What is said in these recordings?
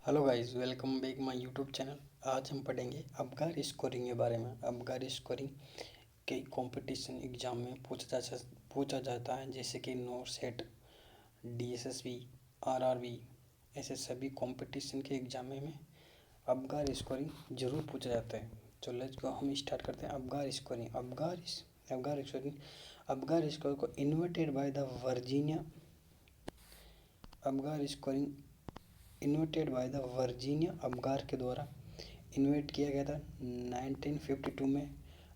Hello guys, welcome back my YouTube channel. आज हम पढ़ेंगे अबगार स्कोरिंग के बारे में। अबगार स्कोरिंग कई कंपटीशन एग्जाम में पूछा जाता है, जैसे कि नोट सेट, डीएसएसबी, आरआरबी। ऐसे सभी कंपटीशन के एग्जाम में अबगार स्कोरिंग जरूर पूछा जाता है। तो लेट्स गो, हम स्टार्ट करते हैं। अबगार स्कोरिंग अबगार स्कोर को invented by the Virginia Apgar scoring invented by the Virginia Apgar के द्वारा इन्वेंट किया गया था 1952 में।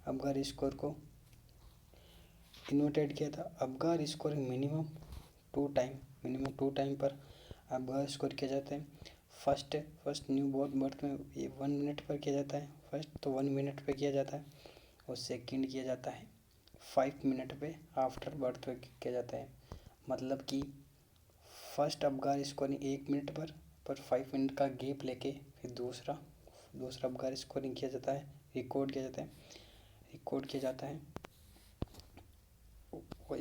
अबगार स्कोर को इन्वेंटेड किया था। Apgar scoring minimum two time पर अबगार स्कोर किया जाता है। फर्स्ट न्यू बॉर्न बर्थ में ये 1 मिनट पर किया जाता है। फर्स्ट तो 1 मिनट पे किया जाता है और सेकंड किया जाता है 5 मिनट पे आफ्टर बर्थ पे किया जाता है। मतलब कि फर्स्ट अबगार स्कोरिंग 1 मिनट पर 5 मिनट का गैप लेके फिर दूसरा अबगार स्कोरिंग किया जाता है, रिकॉर्ड किया जाता है। और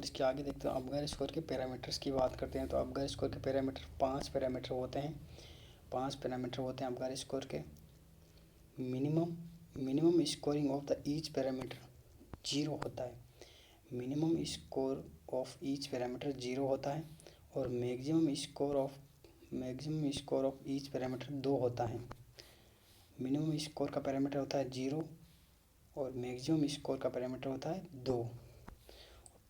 इसके आगे देखते हैं अबगार स्कोर के पैरामीटर्स की बात करते हैं। तो अबगार स्कोर के पैरामीटर 5 पैरामीटर होते हैं। 5 पैरामीटर होते हैं अबगार स्कोर के। Minimum scoring of the each parameter 0 होता है। Minimum score of each parameter 0 होता है और maximum score of each parameter 2 होता है। मिनिमम स्कोर का पैरामीटर होता है 0 और मैक्सिमम स्कोर का पैरामीटर होता है 2।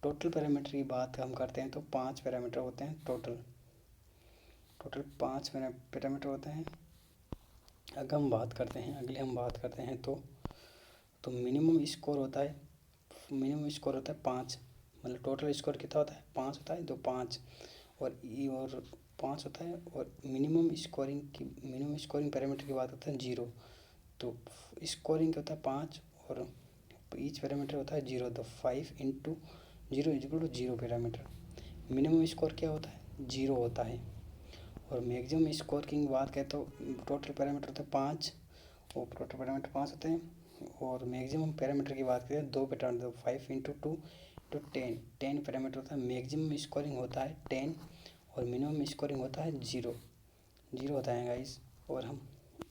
टोटल पैरामीटर की बात हम करते हैं तो 5 पैरामीटर होते हैं। टोटल 5 पैरामीटर होते हैं। अगर हम बात करते हैं तो मिनिमम स्कोर होता है 5। मतलब टोटल स्कोर कितना होता है 5 होता है, तो 5 और 5 होता है। और मिनिमम स्कोरिंग पैरामीटर की बात करते हैं 0। तो स्कोरिंग होता है 5 और ईच पैरामीटर होता है 0। तो 5 इंटू 0 पैरामीटर। मिनिमम स्कोर क्या होता है 0 होता है। और मैक्सिमम स्कोर की बात करें तो टोटल पैरामीटर होता है 5 और टोटल पैरामीटर 5 होते हैं। और मैक्सिमम पैरामीटर की बात करें 2 पैरामीटर, 5 इंटू 2 तो 10 पैरामीटर होता है। मैक्सिमम स्कोरिंग होता है 10 और मिनिमम स्कोरिंग होता है 0 होता है गाइस। और हम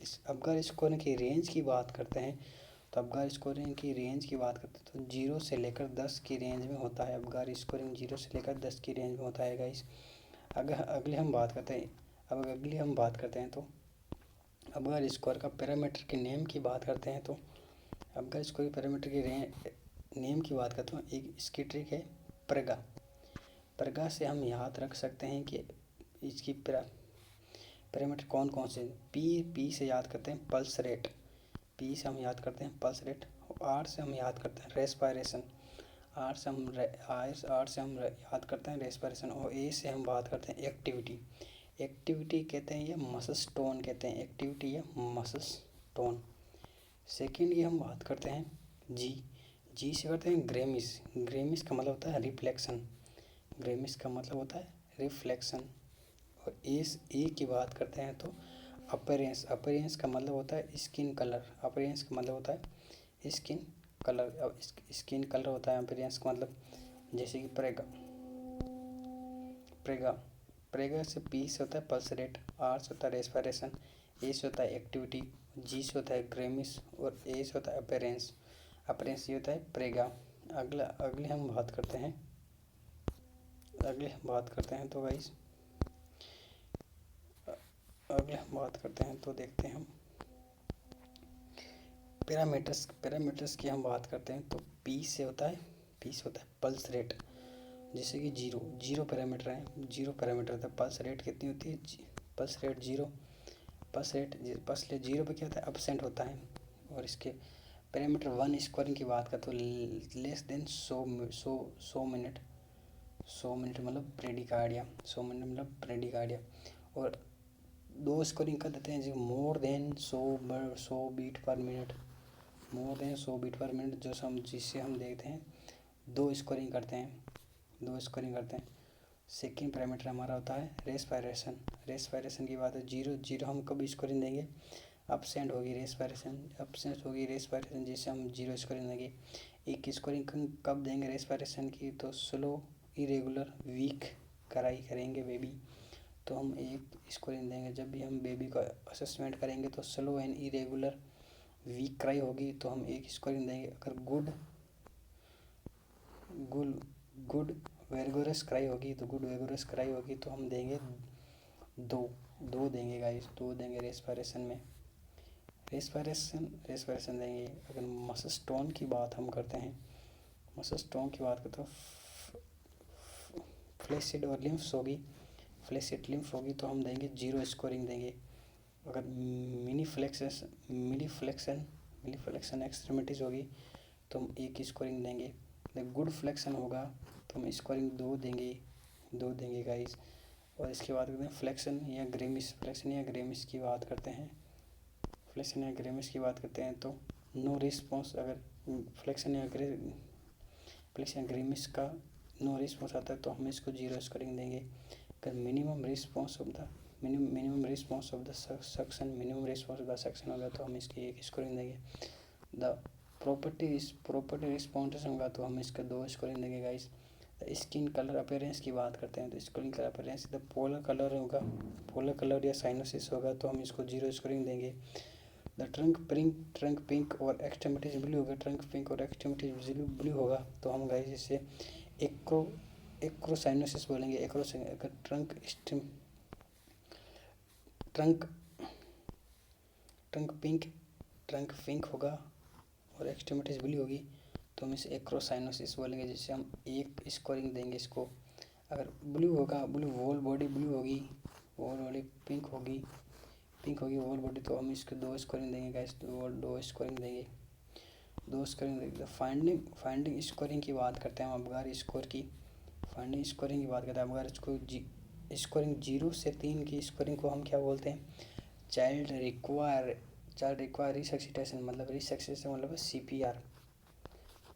इस अबगार स्कोरिंग की रेंज की बात करते हैं तो अबगार स्कोरिंग की रेंज की बात करते हैं तो 0 से लेकर 10 की रेंज में होता है। अबगार स्कोरिंग 0 से लेकर 10 की रेंज में होता है गाइस। अगले हम बात करते हैं तो अबगार स्कोर का पैरामीटर के नेम की बात करते हैं। तो अबगार स्कोर के पैरामीटर के नेम की बात करते हैं। एक इसकी ट्रिक है प्रगा से हम याद रख सकते हैं कि इसकी पैरामीटर कौन कौन से। पी से याद करते हैं पल्स रेट। पी से हम याद करते हैं पल्स रेट। आर से हम याद करते हैं रेस्पायरेशन। आर से हम याद करते हैं रेस्पायरेशन। और ए से हम बात करते हैं एक्टिविटी कहते हैं, ये मसल्स टोन कहते हैं। एक्टिविटी या मसल्स टोन। सेकेंड की हम बात करते हैं जी से करते हैं ग्रेमिस का मतलब होता है रिफ्लेक्शन। और ए की बात करते हैं तो अपीयरेंस का मतलब होता है स्किन कलर। अपीयरेंस का मतलब होता है स्किन कलर होता है अपीयरेंस का मतलब। जैसे कि प्रेगा से पी से होता है पल्स रेट, आर से होता है रेस्पिरेशन, ए से होता है एक्टिविटी, जी से होता है ग्रेमिस और ए से होता है अपीयरेंस ये होता है प्रेगा। अगले हम बात करते हैं तो गाइस तो देखते हैं हम पैरामीटर्स की हम बात करते हैं तो पी से होता है पल्स रेट। जैसे कि जीरो पैरामीटर है। होता है पल्स रेट कितनी होती है पल्स रेट 0 जीरो पे क्या होता है एब्सेंट होता है। और इसके पैरामीटर 1 स्कोरिंग की बात करते तो लेस देन 100 मिनट मतलब प्रेडिकार्डिया। और 2 स्कोरिंग कर देते हैं जो more than 100 beat per minute जिससे हम देखते हैं 2 स्कोरिंग करते हैं। सेकेंड पैरामीटर हमारा होता है रेस्पायरेशन की बात है 0 हम कब स्कोरिंग देंगे एब्सेंट होगी रेस्पायरेशन जिससे हम 0 स्कोरिंग देंगे। एक स्कोरिंग कब देंगे रेस्पायरेशन की तो स्लो, इरेगुलर, वीक करेंगे बेबी तो हम 1 स्कोरिंग देंगे। जब भी हम बेबी का असेसमेंट करेंगे तो slow and irregular weak cry होगी तो हम 1 स्कोरिंग देंगे। अगर गुड वेगोरस क्राई होगी तो हम देंगे 2 देंगे गाइस, 2 देंगे। रेस्पिरेशन देंगे। अगर मसल टोन की बात हम करते हैं, तो फ्लैसिड और लिम्फ्स होगी, तो हम देंगे 0 स्कोरिंग देंगे। अगर मिनी फ्लेक्शन एक्सट्रीमिटीज़ होगी तो हम 1 स्कोरिंग देंगे। अगर गुड फ्लेक्शन होगा तो हम स्कोरिंग 2 देंगे गाइस। और इसके बाद करते हैं फ्लेक्शन या ग्रेमिस की बात करते हैं। तो नो रिस्पॉन्स, अगर फ्लेक्शन या ग्रेमिस का नो रिस्पॉन्स आता है तो हम इसको 0 स्कोरिंग देंगे। अगर minimum response of the suction होगा तो हम इसकी 1 स्कोरिंग देंगे। द प्रॉपर्टी रिस्पॉन्स होगा तो हम इसका 2 स्कोरिंग देंगे गाइस। स्किन कलर अपीयरेंस की बात करते हैं तो skin colour appearance the polar colour या साइनोसिस होगा तो हम इसको 0 स्कोरिंग देंगे। द ट्रंक पिंक और एक्सट्रीमिटीज ब्लू होगा तो हम गाइस इसे एक्रोसाइनोसिस बोलेंगे। अगर ट्रंक पिंक होगा और एक्सट्रीमिटीज ब्लू होगी तो हम इसे एक्रोसाइनोसिस बोलेंगे, जिससे हम 1 स्कोरिंग देंगे इसको। अगर ब्लू होगा, होल बॉडी ब्लू होगी, होल बॉडी पिंक होगी होल बॉडी, तो हम इसको 2 स्कोरिंग देंगे गाइस। 2 स्कोरिंग देंगे। फाइंडिंग स्कोरिंग की बात करते हैं हम अबगार स्कोर की। अबगार स्कोरिंग 0 से 3 की स्कोरिंग को हम क्या बोलते हैं? चाइल्ड रिक्वायर रिसक्सिटेशन, मतलब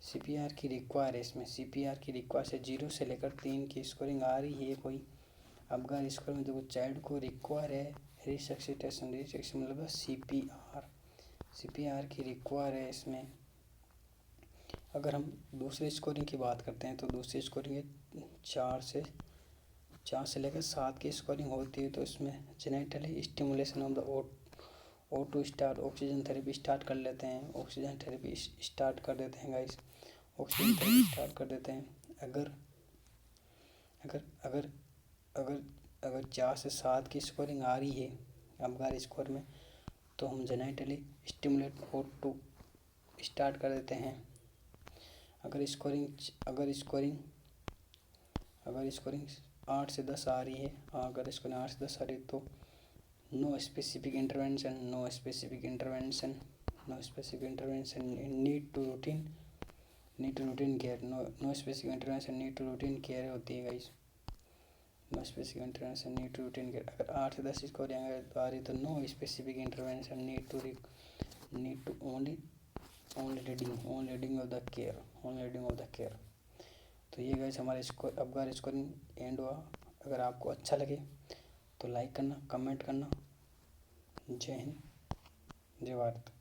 CPR की रिक्वायर है। इसमें CPR की रिक्वायर से 0 से लेकर 3 की स्कोरिंग आ रही है कोई अबगार स्कोर में, जो चाइल्ड को रिक्वायर है रिसक्सिटेशन मतलब CPR की रिक्वायर है इसमें। अगर हम दूसरे स्कोरिंग की बात करते हैं तो दूसरी स्कोरिंग 4 से लेकर 7 की स्कोरिंग होती है। तो इसमें genetically stimulation of the O2 start, oxygen therapy start कर देते हैं गाइस। अगर 4 से 7 की स्कोरिंग आ रही है अबगार स्कोर में तो हम जेनेटली स्टिमुलेट O2 स्टार्ट कर देते हैं। अगर स्कोरिंग 8 से 10 आ रही है, तो no specific intervention need to routine care होती है गाइस। अगर 8 से 10 स्कोरिंग आ रही तो no specific intervention need to only reading of the care. तो ये गाइस हमारे अबगार स्कोरिंग एंड हुआ। अगर आपको अच्छा लगे तो लाइक करना, कमेंट करना। जय हिंद, जय भारत।